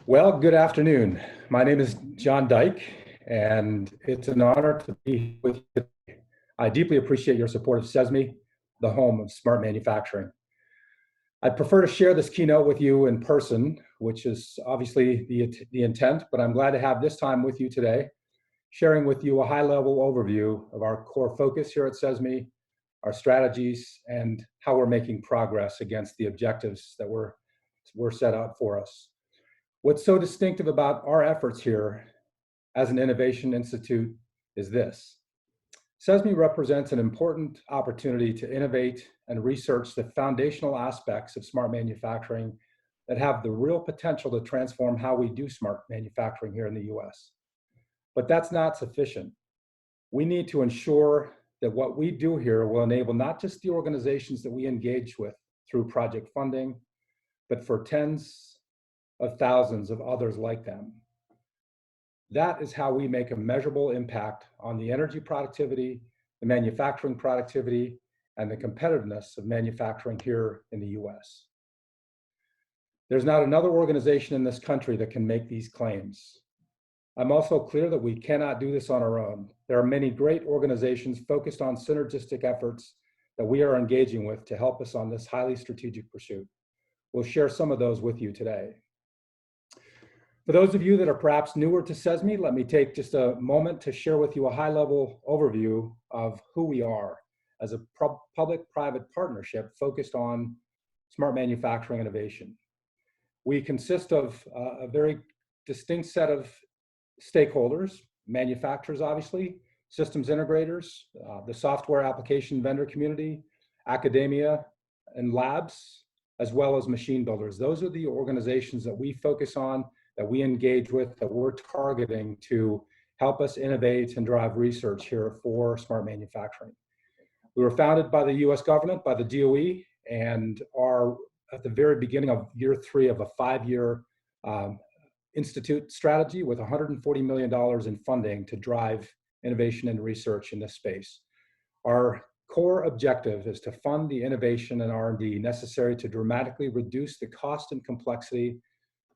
Well, good afternoon. My name is John Dyck, and it's an honor to be with you today. I deeply appreciate your support of CESMII, the home of smart manufacturing. I'd prefer to share this keynote with you in person, which is obviously the intent, but I'm glad to have this time with you today, sharing with you a high-level overview of our core focus here at CESMII, our strategies, and how we're making progress against the objectives that were set out for us. What's so distinctive about our efforts here as an innovation institute is this. CESMII represents an important opportunity to innovate and research the foundational aspects of smart manufacturing that have the real potential to transform how we do smart manufacturing here in the US. But that's not sufficient. We need to ensure that what we do here will enable not just the organizations that we engage with through project funding, but for tens of thousands of others like them. That is how we make a measurable impact on the energy productivity, the manufacturing productivity, and the competitiveness of manufacturing here in the US. There's not another organization in this country that can make these claims. I'm also clear that we cannot do this on our own. There are many great organizations focused on synergistic efforts that we are engaging with to help us on this highly strategic pursuit. We'll share some of those with you today. For those of you that are perhaps newer to CESMII, let me take just a moment to share with you a high-level overview of who we are as a public-private partnership focused on smart manufacturing innovation. We consist of a very distinct set of stakeholders, manufacturers obviously, systems integrators, the software application vendor community, academia and labs, as well as machine builders. Those are the organizations that we focus on, that we engage with, that we're targeting to help us innovate and drive research here for smart manufacturing. We were founded by the US government, by the DOE, and are at the very beginning of year 3 of a 5-year institute strategy with $140 million in funding to drive innovation and research in this space. Our core objective is to fund the innovation and R&D necessary to dramatically reduce the cost and complexity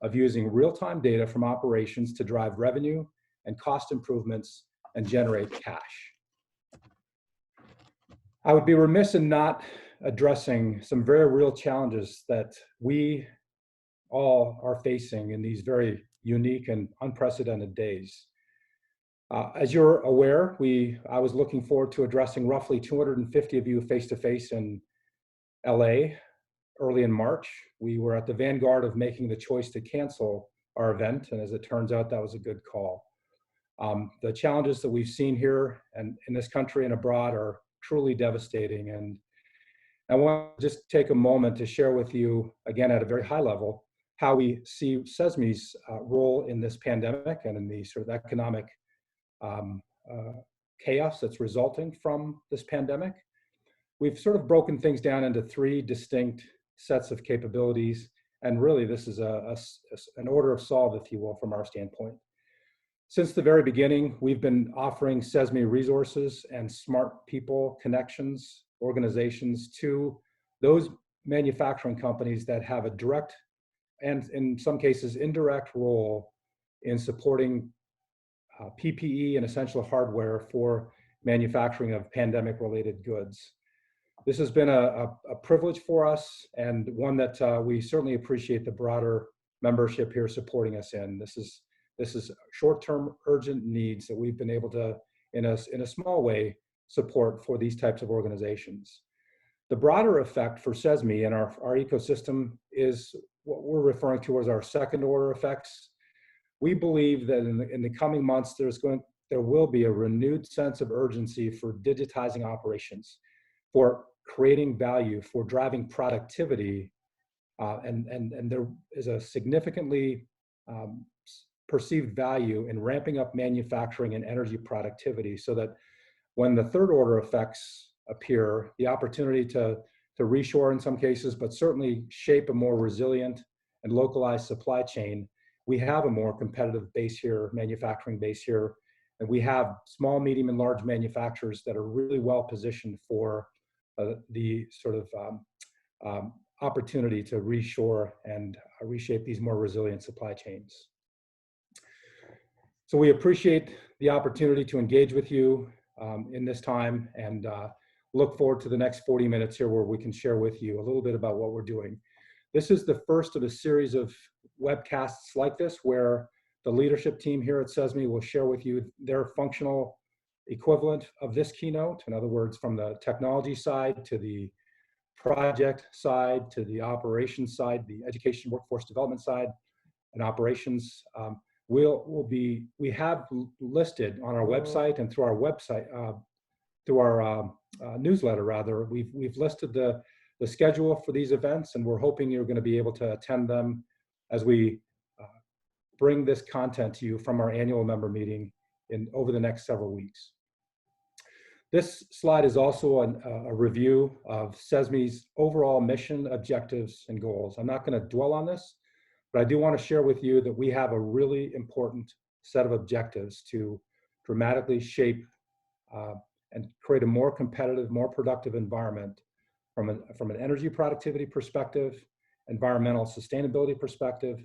of using real-time data from operations to drive revenue and cost improvements and generate cash. I would be remiss in not addressing some very real challenges that we all are facing in these very unique and unprecedented days. As you're aware, I was looking forward to addressing roughly 250 of you face-to-face in LA early in March. We were at the vanguard of making the choice to cancel our event, and as it turns out, that was a good call. The challenges that we've seen here and in this country and abroad are truly devastating, and I want to just take a moment to share with you, again at a very high level, how we see CESMII's role in this pandemic and in the sort of economic chaos that's resulting from this pandemic. We've sort of broken things down into 3 distinct sets of capabilities, and really this is an order of solve, if you will, from our standpoint. Since the very beginning, we've been offering CESMII resources and smart people connections, organizations to those manufacturing companies that have a direct and in some cases indirect role in supporting PPE and essential hardware for manufacturing of pandemic-related goods. This has been a privilege for us, and one that we certainly appreciate the broader membership here supporting us in. This is short-term urgent needs that we've been able to, in a small way, support for these types of organizations. The broader effect for CESMII and our ecosystem is what we're referring to as our second-order effects. We believe that in the coming months, there will be a renewed sense of urgency for digitizing operations, for creating value, for driving productivity, and there is a significantly perceived value in ramping up manufacturing and energy productivity, so that when the third order effects appear, the opportunity to reshore in some cases, but certainly shape a more resilient and localized supply chain, we have a more competitive base here, manufacturing base here, and we have small, medium, and large manufacturers that are really well positioned for the sort of opportunity to reshore and reshape these more resilient supply chains. So we appreciate the opportunity to engage with you in this time, and look forward to the next 40 minutes here where we can share with you a little bit about what we're doing. This is the first of a series of webcasts like this where the leadership team here at CESMII will share with you their functional equivalent of this keynote. In other words, from the technology side to the project side to the operations side, the education workforce development side and operations. We have listed on our website and through our website, through our newsletter rather, we've listed the schedule for these events, and we're hoping you're going to be able to attend them as we bring this content to you from our annual member meeting over the next several weeks. This slide is also a review of CESMII's overall mission, objectives, and goals. I'm not going to dwell on this, but I do want to share with you that we have a really important set of objectives to dramatically shape and create a more competitive, more productive environment from an energy productivity perspective, environmental sustainability perspective,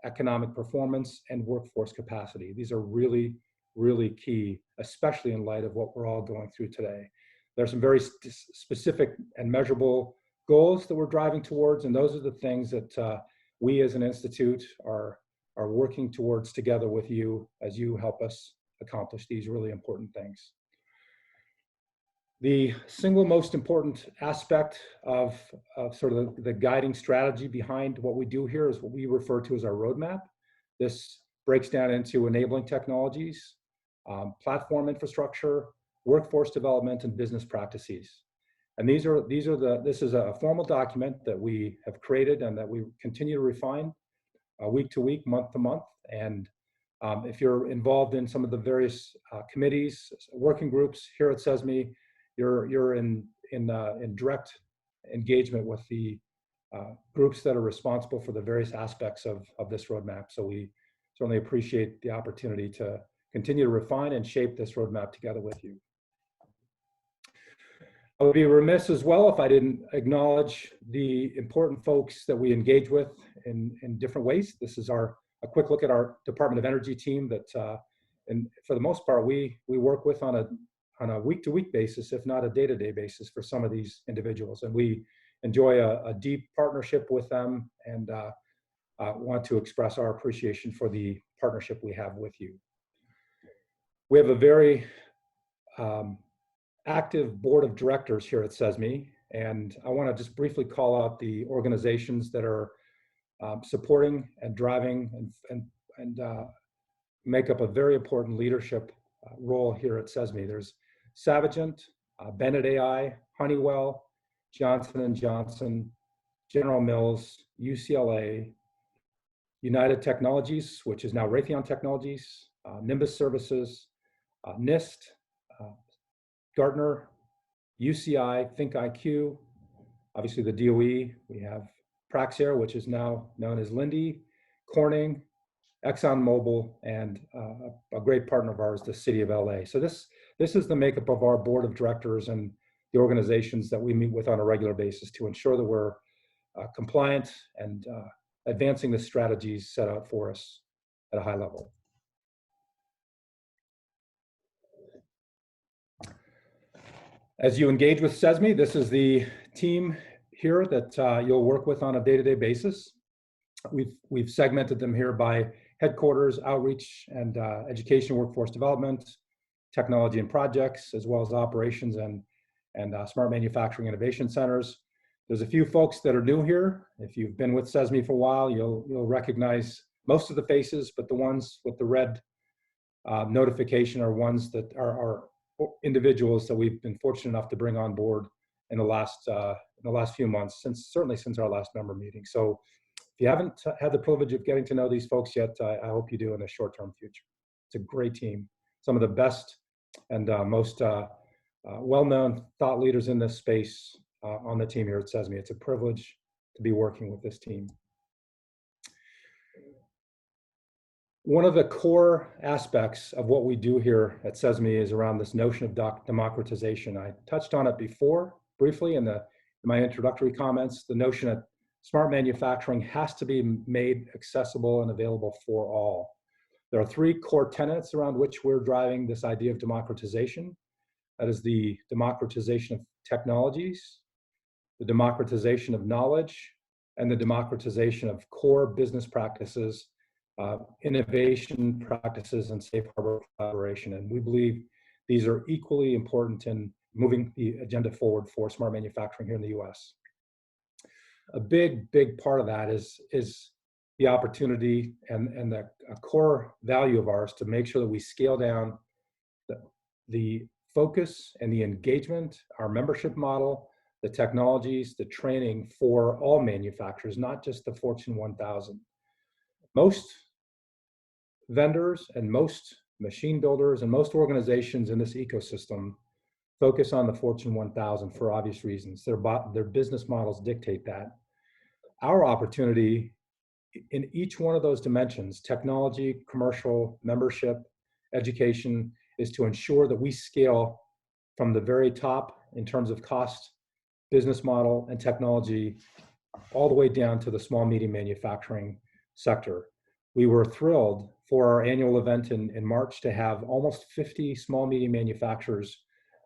economic performance, and workforce capacity. These are really, really key, especially in light of what we're all going through today. There are some very specific and measurable goals that we're driving towards, and those are the things that we as an institute are working towards together with you as you help us accomplish these really important things. The single most important aspect of sort of the guiding strategy behind what we do here is what we refer to as our roadmap. This breaks down into enabling technologies, platform infrastructure, workforce development, and business practices. And this is a formal document that we have created and that we continue to refine week to week, month to month. And if you're involved in some of the various committees, working groups here at CESMII, you're in direct engagement with the groups that are responsible for the various aspects of this roadmap. So we certainly appreciate the opportunity to continue to refine and shape this roadmap together with you. I would be remiss as well if I didn't acknowledge the important folks that we engage with in different ways. This is a quick look at our Department of Energy team that, and for the most part, we work with on a week-to-week basis, if not a day-to-day basis for some of these individuals. And we enjoy a deep partnership with them, and want to express our appreciation for the partnership we have with you. We have a very active board of directors here at CESMII, and I want to just briefly call out the organizations that are supporting and driving and make up a very important leadership role here at CESMII. There's Savagent, Bennett AI, Honeywell, Johnson & Johnson, General Mills, UCLA, United Technologies, which is now Raytheon Technologies, Nimbus Services, NIST, Gartner, UCI, ThinkIQ, obviously the DOE. We have Praxair, which is now known as Linde, Corning, ExxonMobil, and a great partner of ours, the City of LA. So this is the makeup of our board of directors and the organizations that we meet with on a regular basis to ensure that we're compliant and advancing the strategies set out for us at a high level. As you engage with CESMII, this is the team here that you'll work with on a day-to-day basis. We've segmented them here by headquarters, outreach, and education, workforce development, technology and projects, as well as operations and smart manufacturing innovation centers. There's a few folks that are new here. If you've been with CESMII for a while, you'll recognize most of the faces, but the ones with the red notification are ones that are individuals that we've been fortunate enough to bring on board in the last few months, certainly since our last member meeting. So if you haven't had the privilege of getting to know these folks yet, I hope you do in the short-term future. It's a great team, some of the best and most well-known thought leaders in this space on the team here at CESMII. It's a privilege to be working with this team. One of the core aspects of what we do here at CESMII is around this notion of democratization. I touched on it before, briefly, in my introductory comments, the notion smart manufacturing has to be made accessible and available for all. There are three core tenets around which we're driving this idea of democratization. That is the democratization of technologies, the democratization of knowledge, and the democratization of core business practices, innovation practices, and safe harbor collaboration. And we believe these are equally important in moving the agenda forward for smart manufacturing here in the US. A big part of that is the opportunity and a core value of ours to make sure that we scale down the focus and the engagement, our membership model, the technologies, the training for all manufacturers, not just the Fortune 1000. Most vendors and most machine builders and most organizations in this ecosystem focus on the Fortune 1000 for obvious reasons. Their business models dictate that. Our opportunity in each one of those dimensions, technology, commercial, membership, education, is to ensure that we scale from the very top in terms of cost, business model, and technology, all the way down to the small, medium manufacturing sector. We were thrilled for our annual event in March to have almost 50 small, medium manufacturers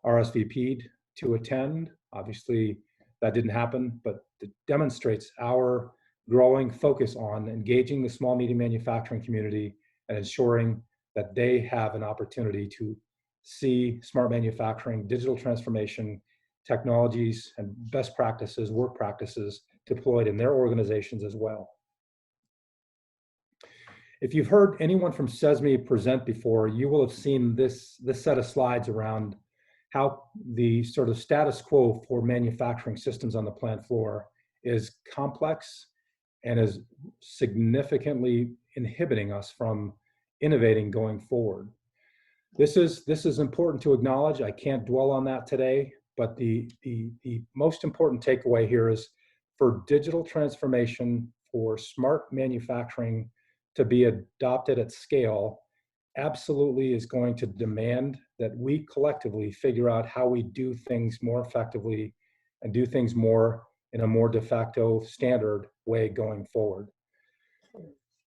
RSVP'd to attend. Obviously, that didn't happen, but it demonstrates our growing focus on engaging the small, medium manufacturing community and ensuring that they have an opportunity to see smart manufacturing, digital transformation, technologies, and best practices, work practices deployed in their organizations as well. If you've heard anyone from CESMII present before, you will have seen this set of slides around how the sort of status quo for manufacturing systems on the plant floor is complex and is significantly inhibiting us from innovating going forward. This is important to acknowledge. I can't dwell on that today, but the most important takeaway here is for digital transformation, for smart manufacturing to be adopted at scale, absolutely is going to demand that we collectively figure out how we do things more effectively and do things more in a more de facto standard way going forward.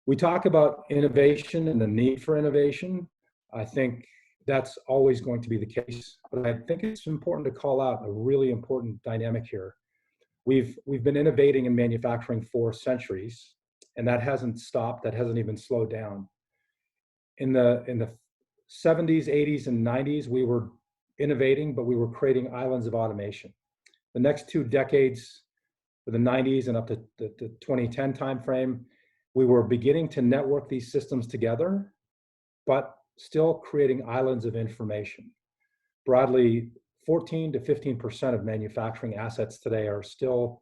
We talk about innovation and the need for innovation. I think that's always going to be the case, but I think it's important to call out a really important dynamic here. We've been innovating in manufacturing for centuries, and that hasn't stopped, that hasn't even slowed down. In the 70s, 80s, and 90s, we were innovating, but we were creating islands of automation. The next 2 decades, for the 90s and up to the 2010 timeframe, we were beginning to network these systems together, but still creating islands of information. Broadly, 14 to 15% of manufacturing assets today are still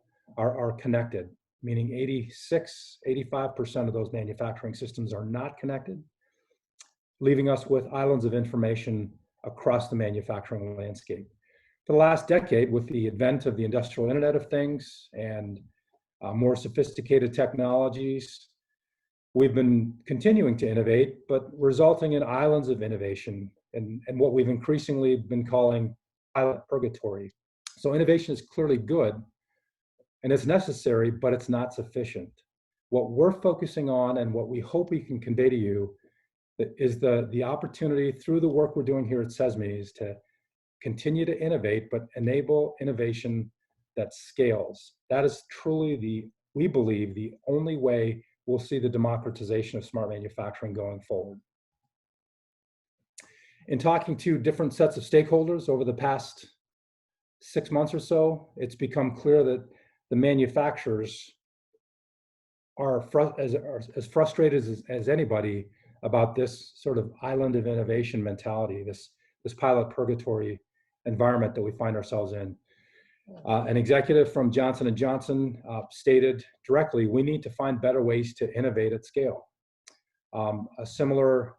connected, meaning 86, 85% of those manufacturing systems are not connected, leaving us with islands of information across the manufacturing landscape. For the last decade, with the advent of the industrial Internet of Things and more sophisticated technologies, we've been continuing to innovate, but resulting in islands of innovation and what we've increasingly been calling pilot purgatory. So innovation is clearly good and it's necessary, but it's not sufficient. What we're focusing on and what we hope we can convey to you is the opportunity through the work we're doing here at CESMII is to continue to innovate, but enable innovation that scales. That is truly we believe, the only way we'll see the democratization of smart manufacturing going forward. In talking to different sets of stakeholders over the past 6 months or so, it's become clear that the manufacturers are as frustrated as anybody about this sort of island of innovation mentality, this pilot purgatory environment that we find ourselves in. An executive from Johnson & Johnson stated directly, we need to find better ways to innovate at scale. A similar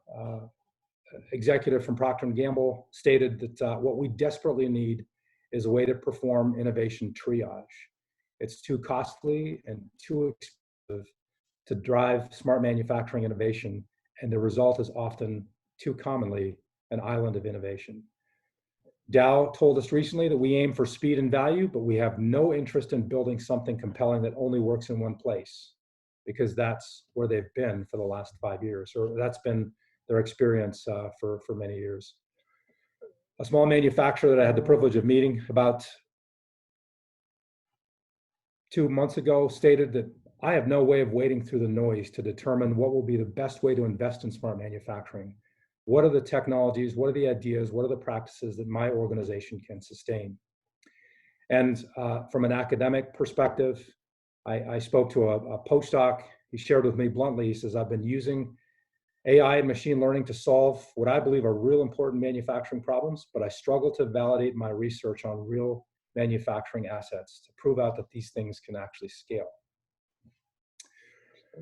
executive from Procter & Gamble stated that what we desperately need is a way to perform innovation triage. It's too costly and too expensive to drive smart manufacturing innovation, and the result is often, too commonly, an island of innovation. Dow told us recently that we aim for speed and value, but we have no interest in building something compelling that only works in one place, because that's where they've been for the last 5 years, or that's been their experience for many years. A small manufacturer that I had the privilege of meeting about 2 months ago stated that I have no way of wading through the noise to determine what will be the best way to invest in smart manufacturing. What are the technologies? What are the ideas? What are the practices that my organization can sustain? And from an academic perspective, I spoke to a postdoc. He shared with me bluntly, he says, I've been using AI and machine learning to solve what I believe are real important manufacturing problems, but I struggle to validate my research on real manufacturing assets to prove out that these things can actually scale.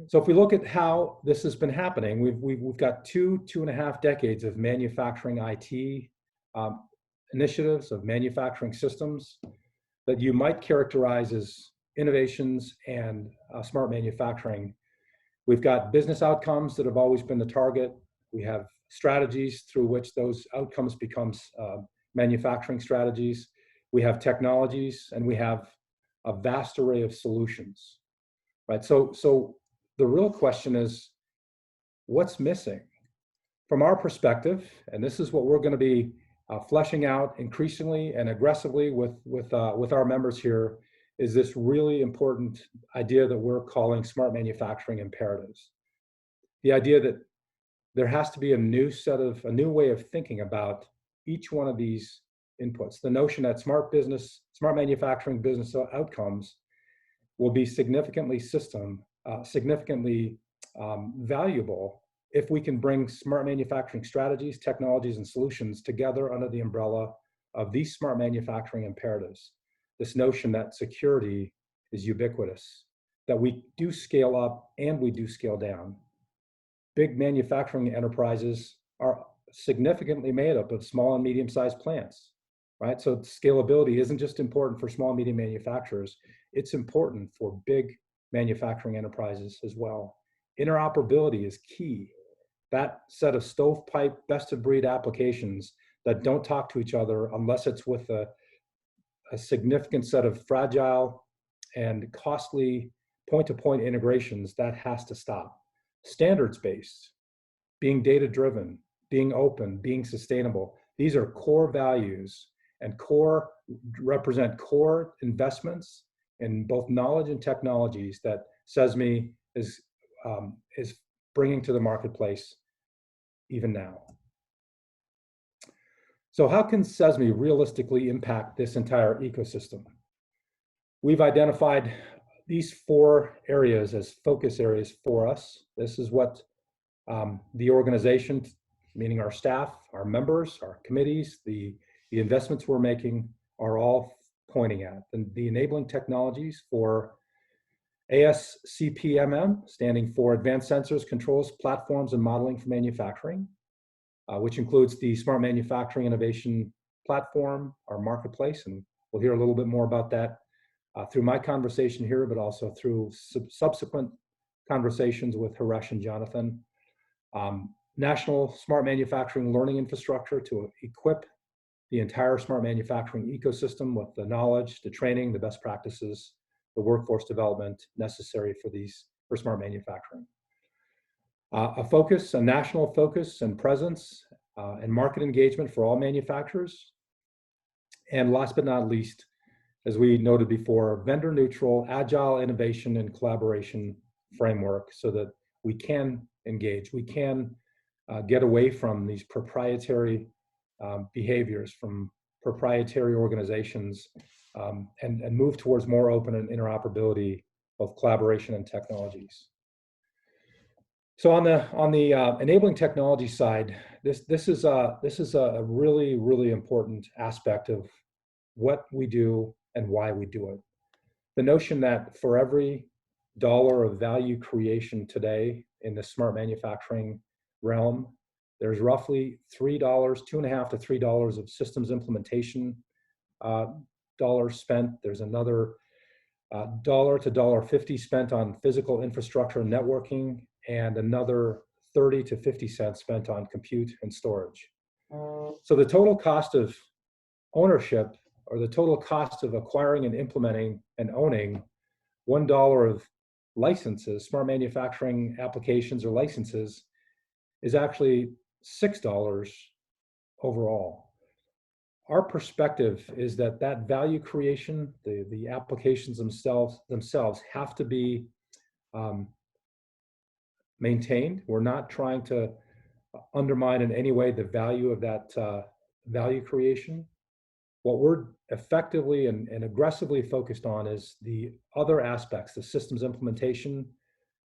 So if we look at how this has been happening, we've got two and a half decades of manufacturing IT initiatives, of manufacturing systems that you might characterize as innovations and smart manufacturing. We've got business outcomes that have always been the target. We have strategies through which those outcomes becomes manufacturing strategies. We have technologies, and we have a vast array of solutions, right? So the real question is, what's missing? From our perspective, and this is what we're going to be fleshing out increasingly and aggressively with our members here, is this really important idea that we're calling smart manufacturing imperatives. The idea that there has to be a new way of thinking about each one of these inputs. The notion that smart manufacturing business outcomes will be significantly valuable if we can bring smart manufacturing strategies, technologies, and solutions together under the umbrella of these smart manufacturing imperatives. This notion that security is ubiquitous, that we do scale up and we do scale down. Big manufacturing enterprises are significantly made up of small and medium-sized plants, right? So scalability isn't just important for small and medium manufacturers, it's important for big manufacturing enterprises as well. Interoperability is key. That set of stovepipe, best-of-breed applications that don't talk to each other unless it's with a significant set of fragile and costly point-to-point integrations, that has to stop. Standards-based, being data-driven, being open, being sustainable. These are core values and represent core investments in both knowledge and technologies that CESMII is bringing to the marketplace even now. So how can CESMII realistically impact this entire ecosystem? We've identified these 4 areas as focus areas for us. This is what the organization, meaning our staff, our members, our committees, the investments we're making are all pointing at. And the enabling technologies for ASCPMM, standing for Advanced Sensors, Controls, Platforms, and Modeling for Manufacturing, which includes the Smart Manufacturing Innovation Platform, our marketplace, and we'll hear a little bit more about that through my conversation here, but also through subsequent conversations with Haresh and Jonathan. National Smart Manufacturing Learning Infrastructure to equip the entire smart manufacturing ecosystem with the knowledge, the training, the best practices, the workforce development necessary for smart manufacturing. A national focus and presence and market engagement for all manufacturers. And last but not least, as we noted before, vendor neutral, agile innovation and collaboration framework so that we can engage, we can get away from these proprietary behaviors, from proprietary organizations, and move towards more open and interoperability of collaboration and technologies. So on the enabling technology side, this is a really important aspect of what we do and why we do it. The notion that for every dollar of value creation today in the smart manufacturing realm, there's roughly $3, $2.50 to $3 of systems implementation dollars spent. There's another $1 to $1.50 spent on physical infrastructure and networking, and another 30 to 50 cents spent on compute and storage. So the total cost of ownership, or the total cost of acquiring and implementing and owning $1 of licenses, smart manufacturing applications or licenses, is actually $6 overall. Our perspective is that that value creation, the applications themselves have to be maintained. We're not trying to undermine in any way the value of that value creation. What we're effectively and aggressively focused on is the other aspects, the systems implementation,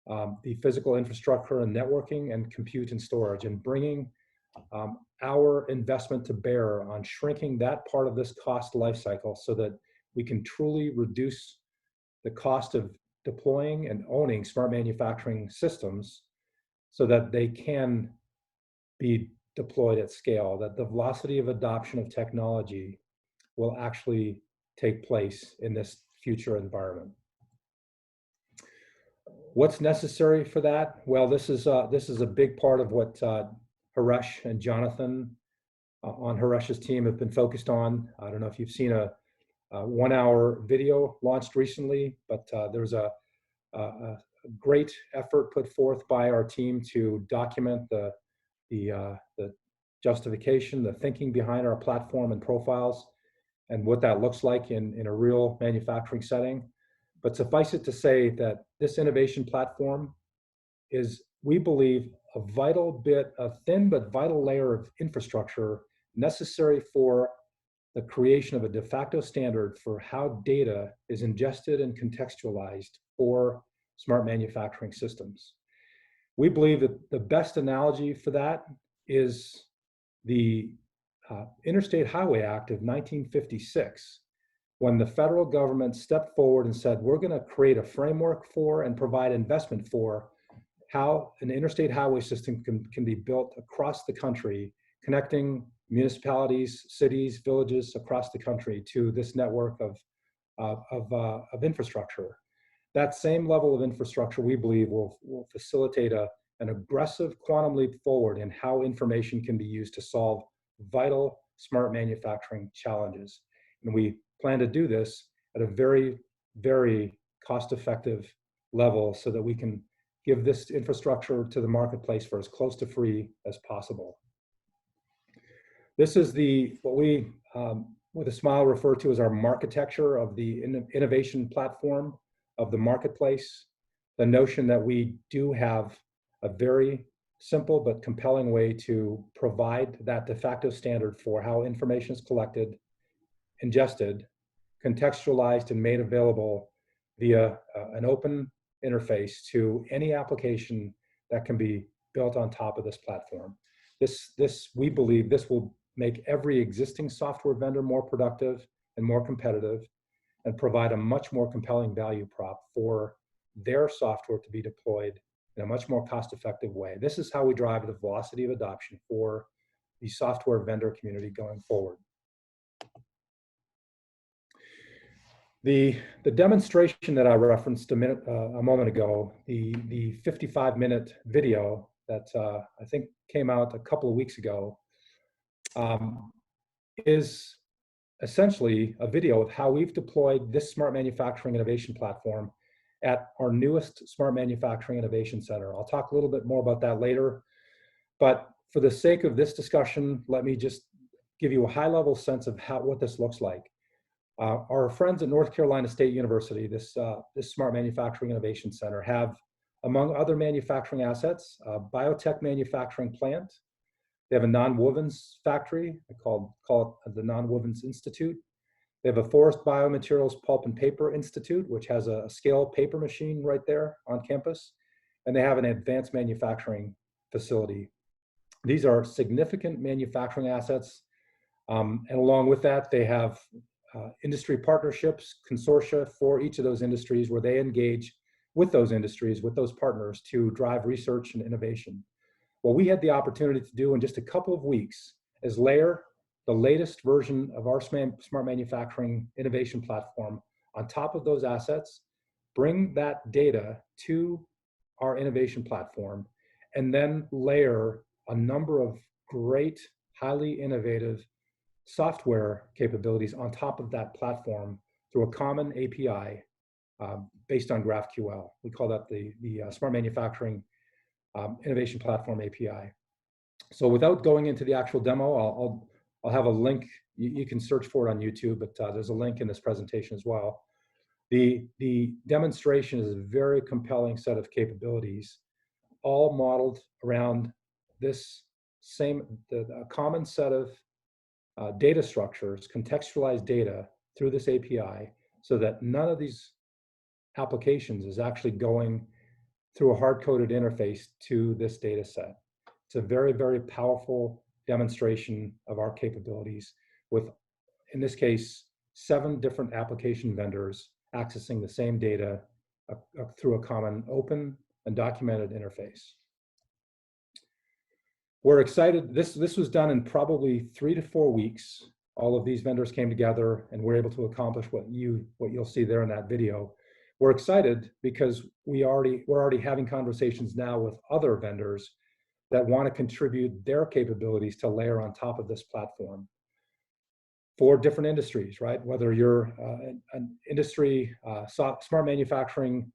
the physical infrastructure and networking, and compute and storage, and bringing our investment to bear on shrinking that part of this cost lifecycle so that we can truly reduce the cost of deploying and owning smart manufacturing systems so that they can be deployed at scale, that the velocity of adoption of technology will actually take place in this future environment. What's necessary for that? Well, this is a big part of what Haresh and Jonathan on Haresh's team have been focused on. I don't know if you've seen a 1-hour video launched recently, but there's a great effort put forth by our team to document the justification, the thinking behind our platform and profiles, and what that looks like in a real manufacturing setting. But suffice it to say that this innovation platform is, we believe, a vital bit, a thin but vital layer of infrastructure necessary for the creation of a de facto standard for how data is ingested and contextualized for smart manufacturing systems. We believe that the best analogy for that is the Interstate Highway Act of 1956, when the federal government stepped forward and said, we're going to create a framework for and provide investment for how an interstate highway system can be built across the country, connecting municipalities, cities, villages across the country to this network of infrastructure. That same level of infrastructure, we believe, will facilitate an aggressive quantum leap forward in how information can be used to solve vital smart manufacturing challenges. And we plan to do this at a very, very cost-effective level so that we can give this infrastructure to the marketplace for as close to free as possible. This is what we, with a smile, refer to as our marketecture of the innovation platform of the marketplace. The notion that we do have a very simple but compelling way to provide that de facto standard for how information is collected, ingested, contextualized, and made available via an open interface to any application that can be built on top of this platform. We believe this will make every existing software vendor more productive and more competitive, and provide a much more compelling value prop for their software to be deployed in a much more cost-effective way. This is how we drive the velocity of adoption for the software vendor community going forward. The demonstration that I referenced a moment ago, the 55-minute video that I think came out a couple of weeks ago, is essentially a video of how we've deployed this smart manufacturing innovation platform at our newest Smart Manufacturing Innovation Center. I'll talk a little bit more about that later, but for the sake of this discussion, let me just give you a high-level sense of what this looks like. Our friends at North Carolina State University, this Smart Manufacturing Innovation Center, have, among other manufacturing assets, a biotech manufacturing plant. They have a nonwovens factory. I call it the Nonwovens Institute. They have a Forest Biomaterials Pulp and Paper Institute, which has a scale paper machine right there on campus. And they have an advanced manufacturing facility. These are significant manufacturing assets. And along with that, they have industry partnerships, consortia for each of those industries, where they engage with those industries, with those partners, to drive research and innovation. What we had the opportunity to do in just a couple of weeks is layer the latest version of our smart manufacturing innovation platform on top of those assets, bring that data to our innovation platform, and then layer a number of great, highly innovative software capabilities on top of that platform through a common API based on GraphQL. We call that the Smart Manufacturing Innovation Platform API. So without going into the actual demo, I'll have a link. You can search for it on YouTube, but there's a link in this presentation as well. The demonstration is a very compelling set of capabilities, all modeled around this a common set of data structures, contextualized data through this API, so that none of these applications is actually going through a hard-coded interface to this data set. It's a very, very powerful demonstration of our capabilities with, in this case, 7 different application vendors accessing the same data through a common open and documented interface. We're excited. This was done in probably 3 to 4 weeks. All of these vendors came together and were able to accomplish what you'll see there in that video. We're excited because we're already having conversations now with other vendors that want to contribute their capabilities to layer on top of this platform for different industries, right? Whether you're an industry, smart manufacturing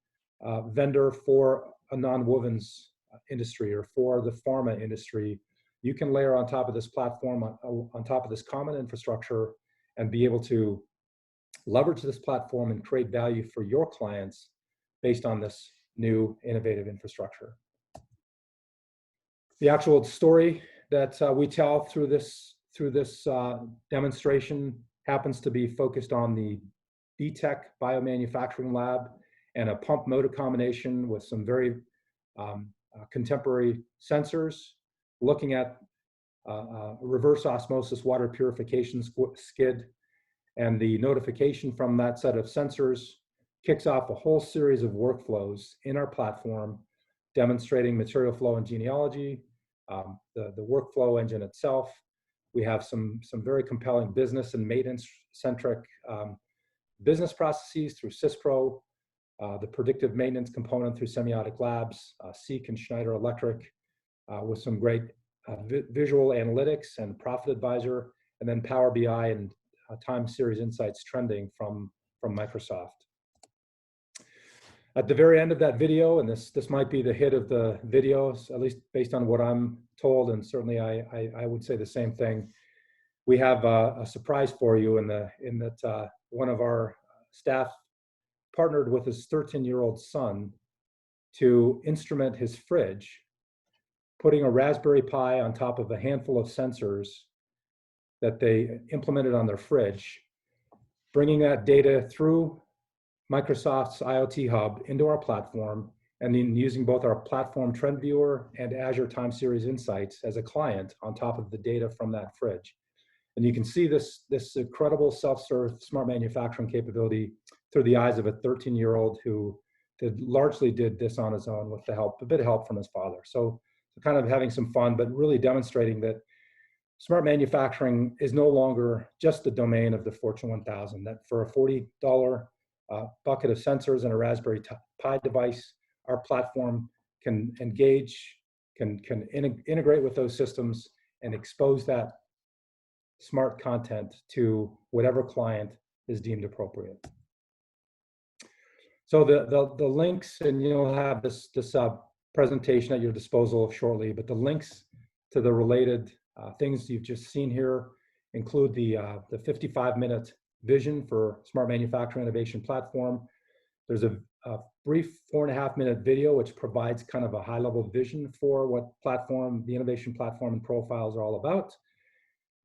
vendor for a non-wovens industry or for the pharma industry, you can layer on top of this platform, on top of this common infrastructure, and be able to leverage this platform and create value for your clients based on this new innovative infrastructure. The actual story that we tell through this demonstration happens to be focused on the Dyck biomanufacturing lab and a pump motor combination with some very contemporary sensors, looking at reverse osmosis water purification skid, and the notification from that set of sensors kicks off a whole series of workflows in our platform, demonstrating material flow and genealogy, the workflow engine itself. We have some very compelling business and maintenance-centric business processes through CISPRO, the predictive maintenance component through Semiotic Labs, Seek and Schneider Electric, with some great visual analytics and Profit Advisor, and then Power BI and time series insights trending from Microsoft. At the very end of that video, and this might be the hit of the videos, at least based on what I'm told, and certainly I would say the same thing. We have a surprise for you in that one of our staff partnered with his 13-year-old son to instrument his fridge, putting a Raspberry Pi on top of a handful of sensors that they implemented on their fridge, bringing that data through Microsoft's IoT Hub into our platform, and then using both our platform trend viewer and Azure time series insights as a client on top of the data from that fridge. And you can see this incredible self-serve smart manufacturing capability through the eyes of a 13-year-old who largely did this on his own with a bit of help from his father. So kind of having some fun, but really demonstrating that smart manufacturing is no longer just the domain of the Fortune 1000, that for a $40 bucket of sensors and a Raspberry Pi device, our platform can engage, can integrate with those systems and expose that smart content to whatever client is deemed appropriate. So the links, and you'll have this presentation at your disposal shortly, but the links to the related things you've just seen here include the 55-minute vision for Smart Manufacturing Innovation Platform. There's a brief 4.5-minute video which provides kind of a high-level vision for what the innovation platform and profiles are all about.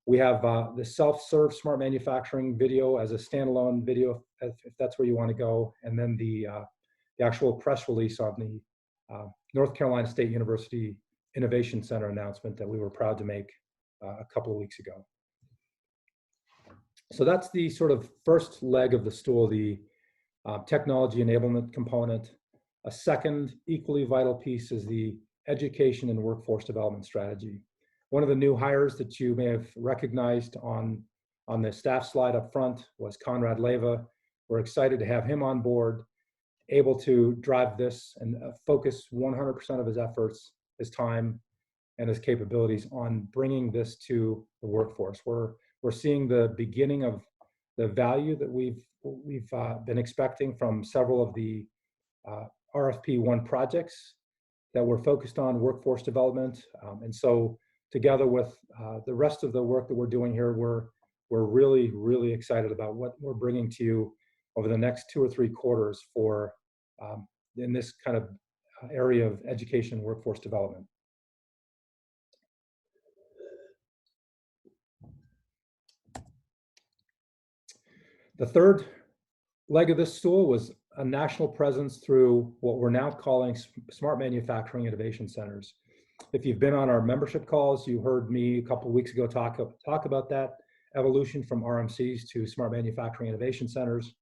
We have the self-serve smart manufacturing video as a standalone video, if that's where you want to go, and then the actual press release on the North Carolina State University Innovation Center announcement that we were proud to make a couple of weeks ago. So that's the sort of first leg of the stool, the technology enablement component. A second equally vital piece is the education and workforce development strategy. One of the new hires that you may have recognized on the staff slide up front was Conrad Leva. We're excited to have him on board, able to drive this and focus 100% of his efforts, his time, and his capabilities on bringing this to the workforce. We're we're seeing the beginning of the value that we've been expecting from several of the RFP1 projects that we're focused on workforce development. And so together with the rest of the work that we're doing here, we're really, really excited about what we're bringing to you over the next 2 or 3 quarters for in this kind of area of education and workforce development. The third leg of this stool was a national presence through what we're now calling Smart Manufacturing Innovation Centers. If you've been on our membership calls, you heard me a couple of weeks ago talk about that evolution from RMCs to Smart Manufacturing Innovation Centers.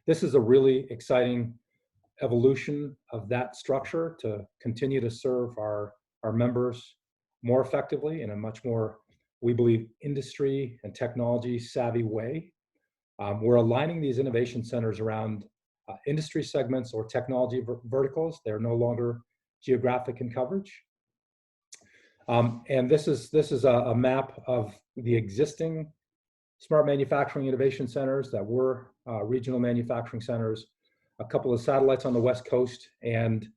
This is a really exciting evolution of that structure to continue to serve our members more effectively in a much more, we believe, industry and technology savvy way. We're aligning these innovation centers around industry segments or technology verticals. They're no longer geographic in coverage. And this is a map of the existing Smart Manufacturing Innovation Centers that were regional manufacturing centers, a couple of satellites on the West Coast, and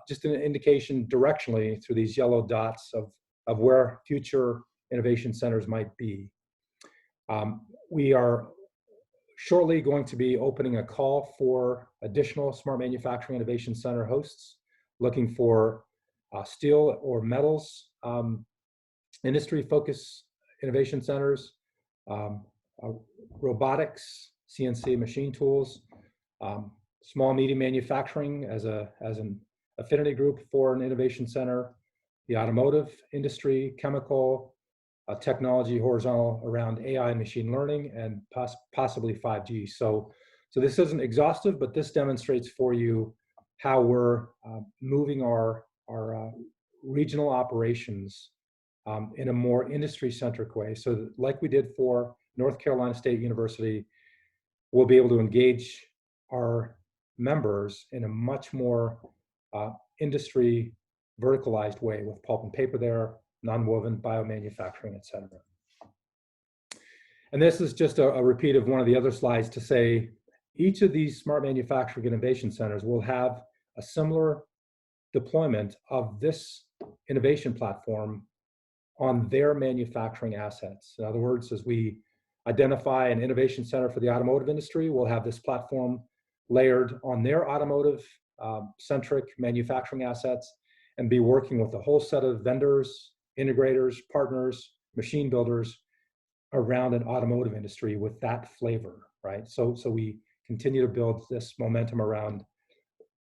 just an indication directionally through these yellow dots of where future innovation centers might be. We are shortly going to be opening a call for additional Smart Manufacturing Innovation Center hosts, looking for steel or metals industry-focused innovation centers, robotics, CNC machine tools, small medium manufacturing as an affinity group for an innovation center, the automotive industry, chemical, technology horizontal around AI and machine learning, and possibly 5G. So this isn't exhaustive, but this demonstrates for you how we're moving our regional operations in a more industry-centric way. So that, like we did for North Carolina State University, we'll be able to engage our members in a much more industry verticalized way with pulp and paper there, nonwoven, biomanufacturing, et cetera. And this is just a repeat of one of the other slides to say each of these Smart Manufacturing Innovation Centers will have a similar deployment of this innovation platform on their manufacturing assets. In other words, as we identify an innovation center for the automotive industry, we'll have this platform layered on their automotive centric manufacturing assets and be working with a whole set of vendors, integrators, partners, machine builders around an automotive industry with that flavor, right? So we continue to build this momentum around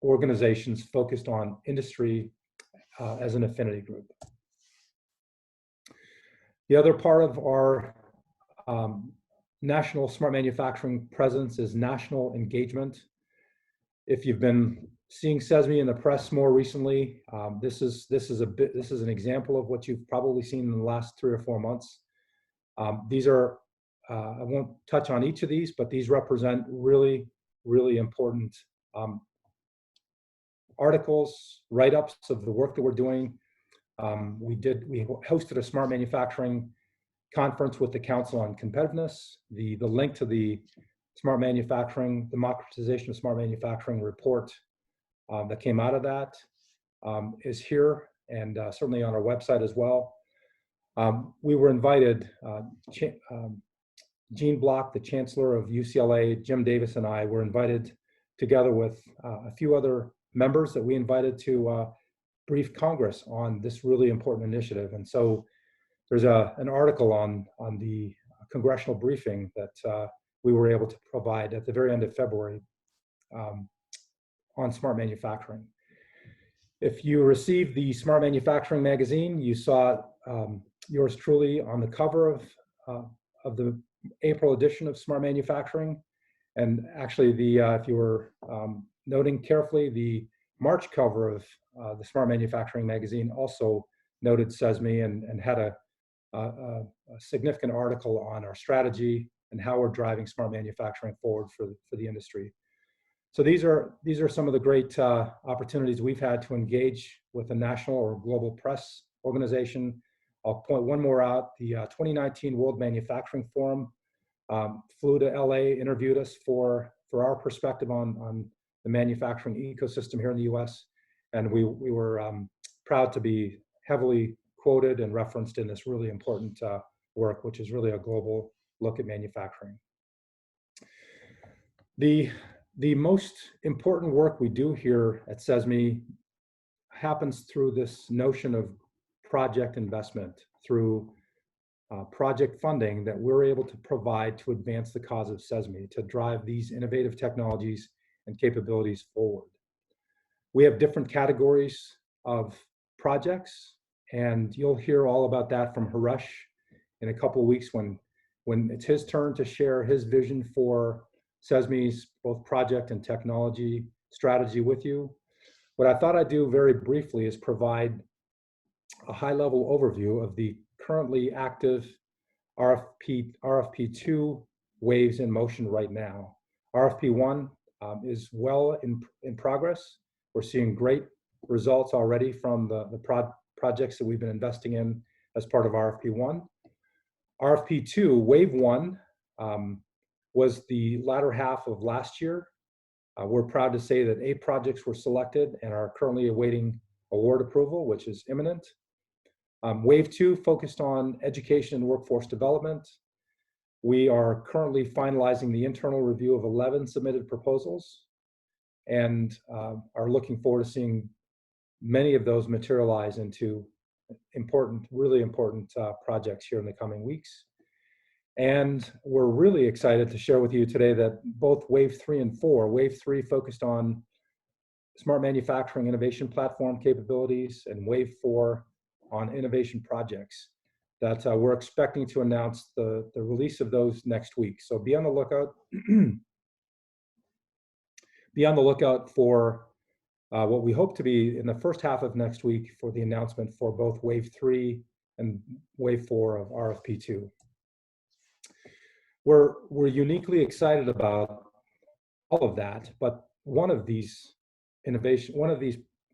organizations focused on industry as an affinity group. The other part of our national smart manufacturing presence is national engagement. If you've been seeing CESMII in the press more recently, this is an example of what you've probably seen in the last 3 or 4 months. These are, I won't touch on each of these, but these represent really, really important articles, write-ups of the work that we're doing. We hosted a smart manufacturing conference with the Council on Competitiveness. The link to the smart manufacturing, democratization of smart manufacturing report that came out of that is here, and certainly on our website as well. We were invited, Gene Block, the Chancellor of UCLA, Jim Davis and I were invited together with a few other members that we invited to brief Congress on this really important initiative. And so there's an article on the congressional briefing that we were able to provide at the very end of February on smart manufacturing. If you received the Smart Manufacturing magazine, you saw yours truly on the cover of the April edition of Smart Manufacturing. And actually, if you were noting carefully, the March cover of the Smart Manufacturing magazine also noted CESMII and had a significant article on our strategy and how we're driving smart manufacturing forward for the industry. So these are some of the great opportunities we've had to engage with a national or global press organization I'll point one more out. The 2019 World Manufacturing Forum flew to LA, interviewed us for our perspective on the manufacturing ecosystem here in the US. And we were proud to be heavily quoted and referenced in this really important work, which is really a global look at manufacturing. The most important work we do here at CESMII happens through this notion of project investment, through project funding that we're able to provide to advance the cause of CESMII, to drive these innovative technologies and capabilities forward. We have different categories of projects, and you'll hear all about that from Haresh in a couple of weeks when it's his turn to share his vision for CESMII's both project and technology strategy with you. What I thought I'd do very briefly is provide a high-level overview of the currently active RFP2 waves in motion right now. RFP1 is well in progress. We're seeing great results already from the projects that we've been investing in as part of RFP1. RFP2, wave one, was the latter half of last year. We're proud to say that 8 projects were selected and are currently awaiting award approval, which is imminent. Wave 2 focused on education and workforce development. We are currently finalizing the internal review of 11 submitted proposals and are looking forward to seeing many of those materialize into important, really important projects here in the coming weeks. And we're really excited to share with you today that both Wave 3 and 4, Wave 3 focused on smart manufacturing innovation platform capabilities, and Wave 4 on innovation projects, that we're expecting to announce the release of those next week. So be on the lookout. Be on the lookout for what we hope to be in the first half of next week for the announcement for both Wave 3 and Wave 4 of RFP2. We're uniquely excited about all of that, but one of these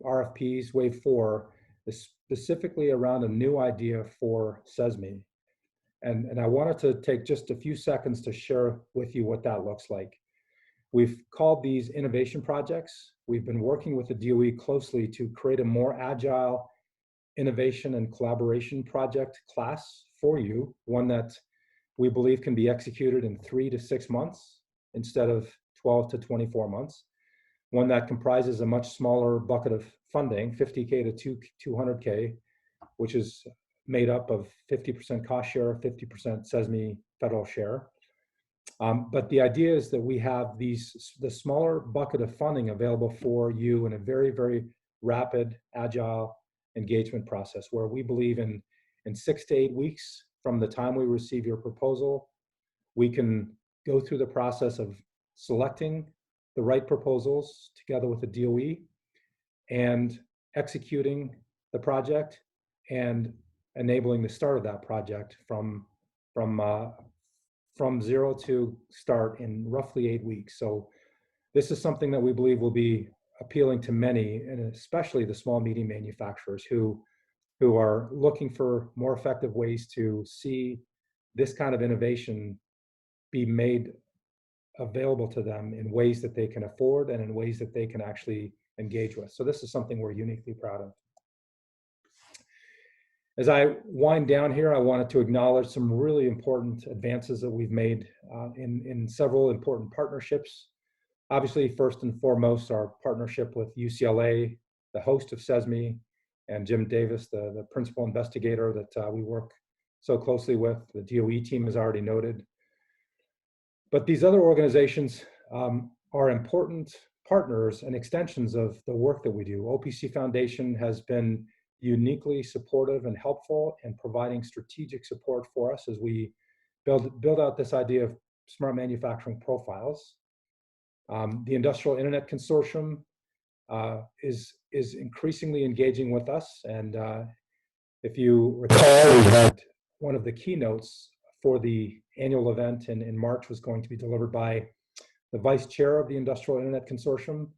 RFPs, Wave 4, is specifically around a new idea for CESMII. And I wanted to take just a few seconds to share with you what that looks like. We've called these innovation projects. We've been working with the DOE closely to create a more agile innovation and collaboration project class for you, one that we believe can be executed in 3 to 6 months instead of 12 to 24 months. One that comprises a much smaller bucket of funding, 50K to 200K, which is made up of 50% cost share, 50% CESMII federal share. But the idea is that we have the smaller bucket of funding available for you in a very, very rapid, agile engagement process, where we believe in 6 to 8 weeks from the time we receive your proposal, we can go through the process of selecting the right proposals together with the DOE and executing the project and enabling the start of that project from zero to start in roughly 8 weeks. So this is something that we believe will be appealing to many, and especially the small, medium manufacturers who are looking for more effective ways to see this kind of innovation be made available to them in ways that they can afford and in ways that they can actually engage with. So this is something we're uniquely proud of. As I wind down here, I wanted to acknowledge some really important advances that we've made in several important partnerships. Obviously, first and foremost, our partnership with UCLA, the host of CESMII, and Jim Davis, the principal investigator that we work so closely with. The DOE team has already noted. But these other organizations are important partners and extensions of the work that we do. OPC Foundation has been uniquely supportive and helpful in providing strategic support for us as we build out this idea of smart manufacturing profiles. The Industrial Internet Consortium is increasingly engaging with us, and if you recall, we had one of the keynotes for the annual event in March was going to be delivered by the vice chair of the Industrial Internet Consortium,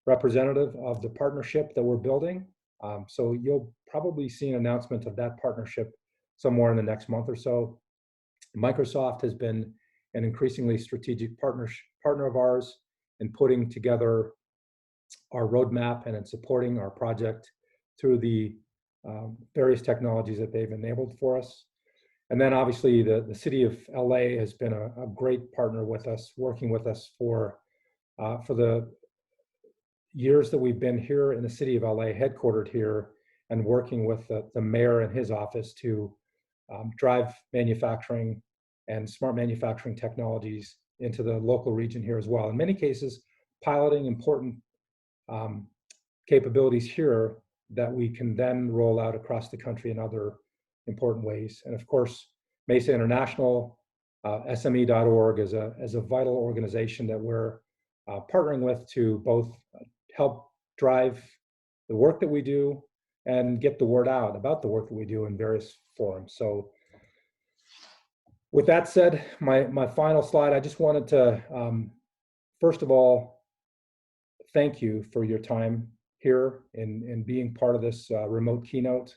representative of the partnership that we're building. So you'll probably see an announcement of that partnership somewhere in the next month or so. Microsoft has been an increasingly strategic partner of ours in putting together our roadmap and in supporting our project through the various technologies that they've enabled for us. And then obviously the city of LA has been a great partner with us, working with us for the years that we've been here in the city of LA, headquartered here, and working with the mayor and his office to drive manufacturing and smart manufacturing technologies into the local region here as well. In many cases, piloting important capabilities here that we can then roll out across the country in other important ways. And of course, Mesa International, SME.org is a vital organization that we're partnering with to both help drive the work that we do and get the word out about the work that we do in various forums. So with that said, my final slide, I just wanted to, first of all, thank you for your time here in being part of this remote keynote.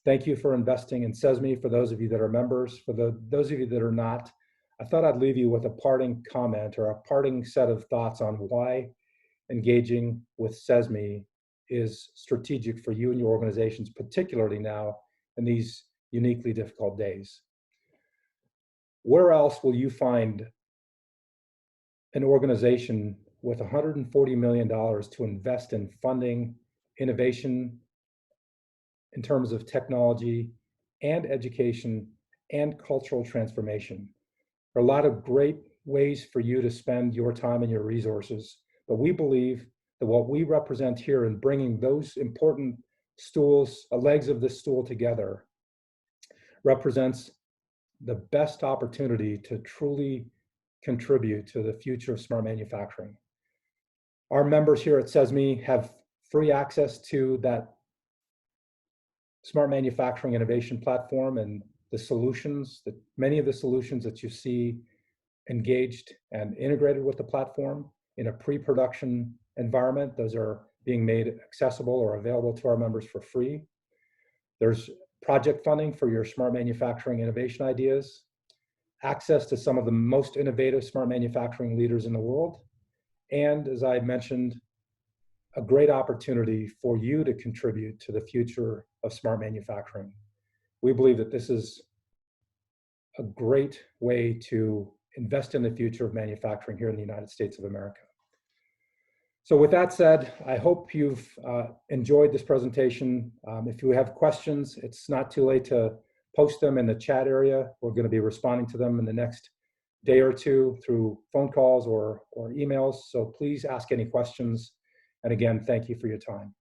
Thank you for investing in CESMII, for those of you that are members. For those of you that are not, I thought I'd leave you with a parting comment or a parting set of thoughts on why engaging with CESMII is strategic for you and your organizations, particularly now in these uniquely difficult days. Where else will you find an organization with $140 million to invest in funding, innovation, in terms of technology and education and cultural transformation? There are a lot of great ways for you to spend your time and your resources, but we believe that what we represent here in bringing those important stools, legs of this stool together, represents the best opportunity to truly contribute to the future of smart manufacturing. Our members here at CESMII have free access to that smart manufacturing innovation platform and the solutions, many of the solutions that you see engaged and integrated with the platform in a pre-production environment. Those are being made accessible or available to our members for free. There's project funding for your smart manufacturing innovation ideas, access to some of the most innovative smart manufacturing leaders in the world, and as I mentioned, a great opportunity for you to contribute to the future of smart manufacturing. We believe that this is a great way to invest in the future of manufacturing here in the United States of America. So with that said, I hope you've enjoyed this presentation. If you have questions, it's not too late to post them in the chat area. We're going to be responding to them in the next day or two through phone calls or emails. So please ask any questions. And again, thank you for your time.